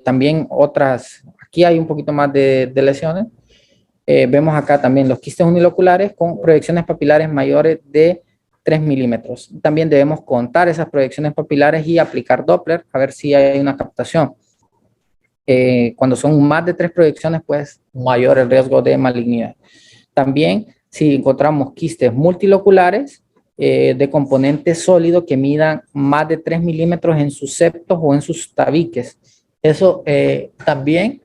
también otras, aquí hay un poquito más de lesiones. Vemos acá también los quistes uniloculares con proyecciones papilares mayores de 3 milímetros. También debemos contar esas proyecciones papilares y aplicar Doppler a ver si hay una captación. Cuando son más de 3 proyecciones, pues mayor el riesgo de malignidad. También si encontramos quistes multiloculares de componente sólido que midan más de 3 milímetros en sus septos o en sus tabiques. Eso también,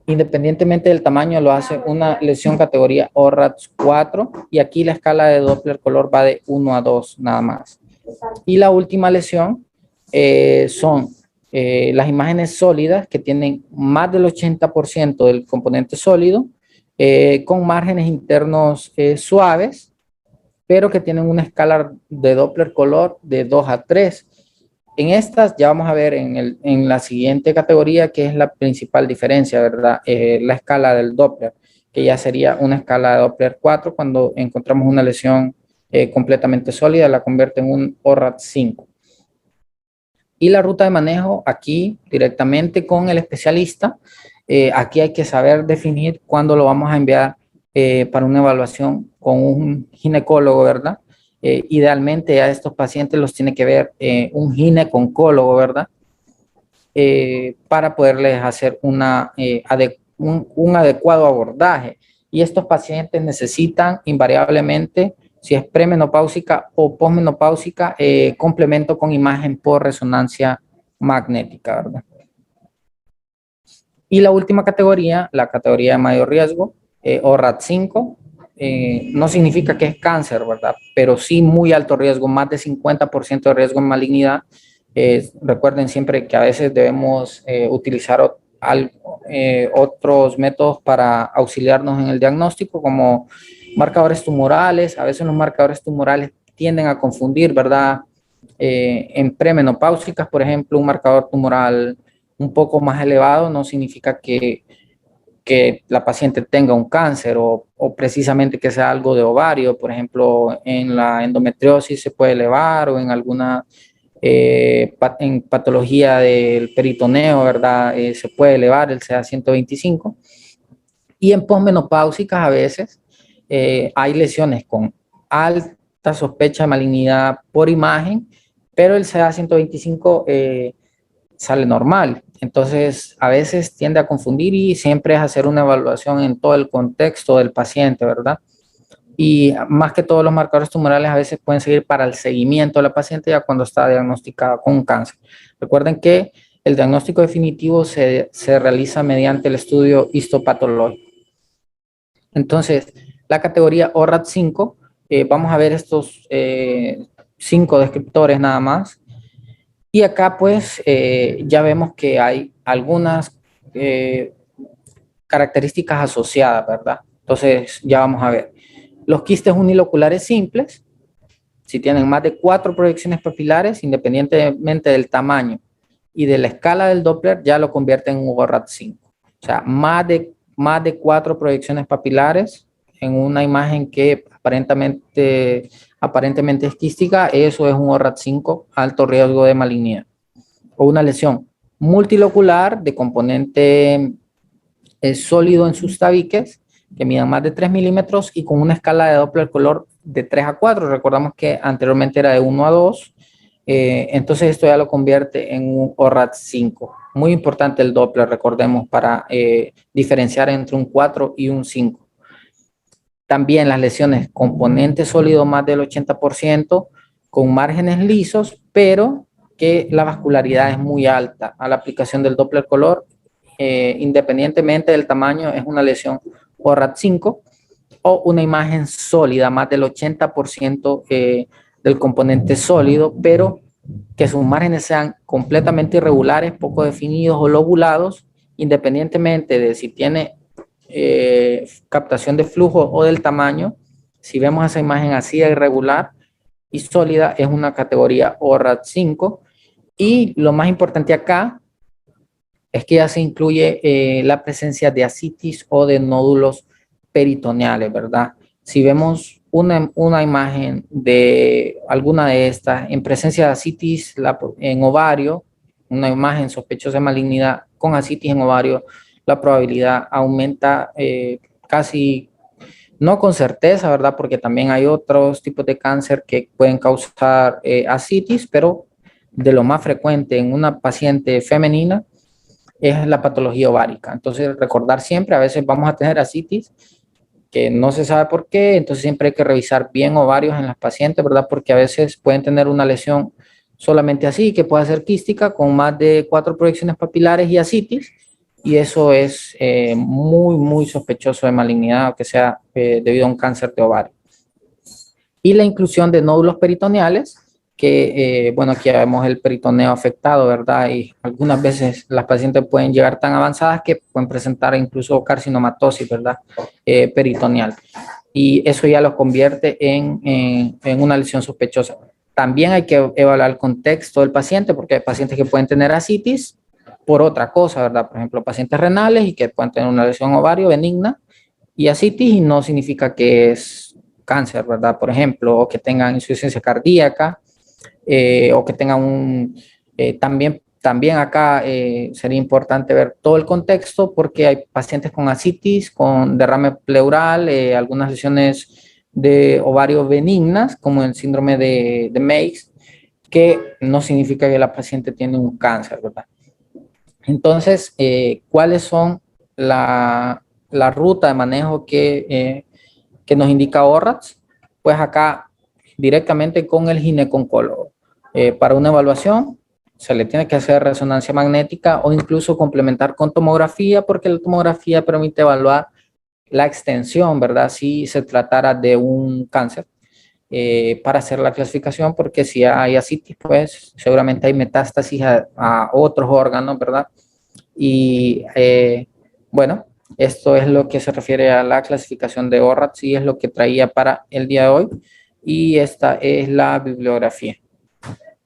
independientemente del tamaño, lo hace una lesión categoría ORATS 4 y aquí la escala de Doppler color va de 1 a 2 nada más. Y la última lesión son las imágenes sólidas que tienen más del 80% del componente sólido, con márgenes internos suaves, pero que tienen una escala de Doppler color de 2 a 3. En estas ya vamos a ver en la siguiente categoría que es la principal diferencia, ¿verdad? La escala del Doppler, que ya sería una escala de Doppler 4 cuando encontramos una lesión completamente sólida, la convierte en un ORAT 5. Y la ruta de manejo aquí directamente con el especialista. Aquí hay que saber definir cuándo lo vamos a enviar para una evaluación con un ginecólogo, ¿verdad? Idealmente a estos pacientes los tiene que ver un gineco-oncólogo, ¿verdad? Para poderles hacer un adecuado abordaje. Y estos pacientes necesitan invariablemente, si es premenopáusica o posmenopáusica, complemento con imagen por resonancia magnética, ¿verdad? Y la última categoría, la categoría de mayor riesgo, o RAT5, no significa que es cáncer, ¿verdad? Pero sí muy alto riesgo, más de 50% de riesgo en malignidad. Recuerden siempre que a veces debemos utilizar otros métodos para auxiliarnos en el diagnóstico, como marcadores tumorales. A veces los marcadores tumorales tienden a confundir, ¿verdad? En premenopáusicas, por ejemplo, un marcador tumoral un poco más elevado no significa que la paciente tenga un cáncer o precisamente que sea algo de ovario. Por ejemplo, en la endometriosis se puede elevar o en alguna en patología del peritoneo, ¿verdad? Se puede elevar el CA 125. Y en posmenopáusicas a veces hay lesiones con alta sospecha de malignidad por imagen, pero el CA 125 sale normal. Entonces, a veces tiende a confundir y siempre es hacer una evaluación en todo el contexto del paciente, ¿verdad? Y más que todos los marcadores tumorales a veces pueden seguir para el seguimiento de la paciente ya cuando está diagnosticada con un cáncer. Recuerden que el diagnóstico definitivo se realiza mediante el estudio histopatológico. Entonces, la categoría ORAT5, vamos a ver estos 5 descriptores nada más. Y acá pues ya vemos que hay algunas características asociadas, ¿verdad? Entonces ya vamos a ver. Los quistes uniloculares simples, si tienen más de 4 proyecciones papilares, independientemente del tamaño y de la escala del Doppler, ya lo convierte en un ORAT5. O sea, más de 4 proyecciones papilares en una imagen que aparentemente es quística, eso es un ORAT5, alto riesgo de malignidad. O una lesión multilocular de componente sólido en sus tabiques, que midan más de 3 milímetros y con una escala de Doppler color de 3 a 4. Recordamos que anteriormente era de 1 a 2. Entonces esto ya lo convierte en un ORAT5. Muy importante el Doppler, recordemos, para diferenciar entre un 4 y un 5. También las lesiones componente sólido más del 80%, con márgenes lisos, pero que la vascularidad es muy alta a la aplicación del Doppler color, independientemente del tamaño, es una lesión ORAT5 o una imagen sólida, más del 80% del componente sólido, pero que sus márgenes sean completamente irregulares, poco definidos o lobulados, independientemente de si tiene captación de flujo o del tamaño. Si vemos esa imagen así irregular y sólida, es una categoría ORAT5. Y lo más importante acá es que ya se incluye la presencia de ascitis o de nódulos peritoneales, ¿verdad? Si vemos una imagen de alguna de estas en presencia de ascitis en ovario, una imagen sospechosa de malignidad con ascitis en ovario, la probabilidad aumenta casi, no con certeza, ¿verdad? Porque también hay otros tipos de cáncer que pueden causar ascitis, pero de lo más frecuente en una paciente femenina es la patología ovárica. Entonces, recordar siempre, a veces vamos a tener ascitis que no se sabe por qué, entonces siempre hay que revisar bien ovarios en las pacientes, ¿verdad? Porque a veces pueden tener una lesión solamente así, que puede ser quística, con más de 4 proyecciones papilares y ascitis, y eso es muy sospechoso de malignidad, o que sea debido a un cáncer de ovario. Y la inclusión de nódulos peritoneales, que, bueno, aquí vemos el peritoneo afectado, ¿verdad? Y algunas veces las pacientes pueden llegar tan avanzadas que pueden presentar incluso carcinomatosis, ¿verdad? Peritoneal. Y eso ya lo convierte en una lesión sospechosa. También hay que evaluar el contexto del paciente, porque hay pacientes que pueden tener ascitis por otra cosa, ¿verdad? Por ejemplo, pacientes renales y que pueden tener una lesión ovario benigna y ascitis, y no significa que es cáncer, ¿verdad? Por ejemplo, o que tengan insuficiencia cardíaca, o que tengan También acá sería importante ver todo el contexto porque hay pacientes con ascitis, con derrame pleural, algunas lesiones de ovario benignas, como el síndrome de Meigs, que no significa que la paciente tiene un cáncer, ¿verdad? Entonces, ¿cuáles son la ruta de manejo que nos indica ORRATS? Pues acá directamente con el gineconcólogo. Para una evaluación se le tiene que hacer resonancia magnética o incluso complementar con tomografía, porque la tomografía permite evaluar la extensión, ¿verdad? Si se tratara de un cáncer, para hacer la clasificación, porque si hay ascitis, pues seguramente hay metástasis a otros órganos, ¿verdad? Y bueno, esto es lo que se refiere a la clasificación de ORAT, sí es lo que traía para el día de hoy. Y esta es la bibliografía.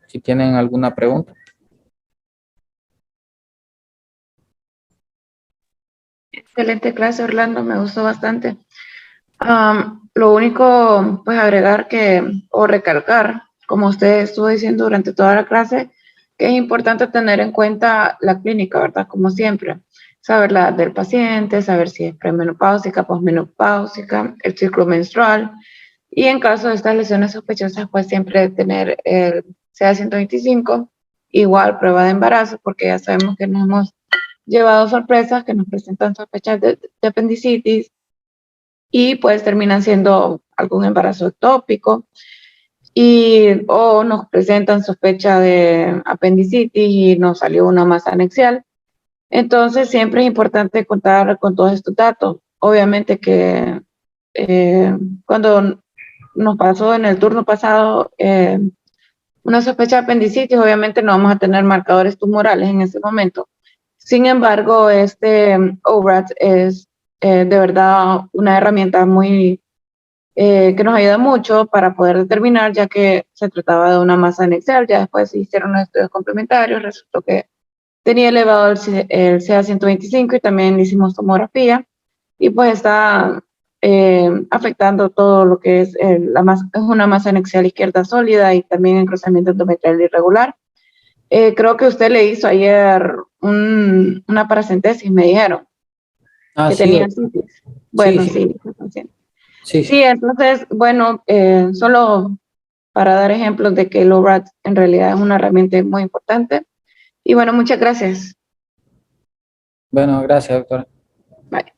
Si tienen alguna pregunta. Excelente clase, Orlando, me gustó bastante. Lo único, pues agregar que, o recalcar, como usted estuvo diciendo durante toda la clase, que es importante tener en cuenta la clínica, ¿verdad? Como siempre, saber la edad del paciente, saber si es premenopáusica, posmenopáusica, el ciclo menstrual, y en caso de estas lesiones sospechosas, pues siempre tener el CA-125, igual prueba de embarazo, porque ya sabemos que nos hemos llevado sorpresas que nos presentan sospechas de apendicitis, y pues terminan siendo algún embarazo ectópico o nos presentan sospecha de apendicitis y nos salió una masa anexial. Entonces siempre es importante contar con todos estos datos. Obviamente que cuando nos pasó en el turno pasado una sospecha de apendicitis, obviamente no vamos a tener marcadores tumorales en ese momento. Sin embargo, este ORAT es de verdad una herramienta muy que nos ayuda mucho para poder determinar, ya que se trataba de una masa anexial. Ya después se hicieron los estudios complementarios, resultó que tenía elevado el CA-125 y también hicimos tomografía y pues está afectando todo lo que es es una masa anexial izquierda sólida y también engrosamiento endometrial irregular. Creo que usted le hizo ayer una paracentesis, me dijeron, Ah, que sí, tenía citis. sí, Bueno, sí, sí, sí, sí, sí. entonces, bueno, solo para dar ejemplos de que el ORAT en realidad es una herramienta muy importante. Y bueno, muchas gracias. Bueno, gracias, doctora. Bye.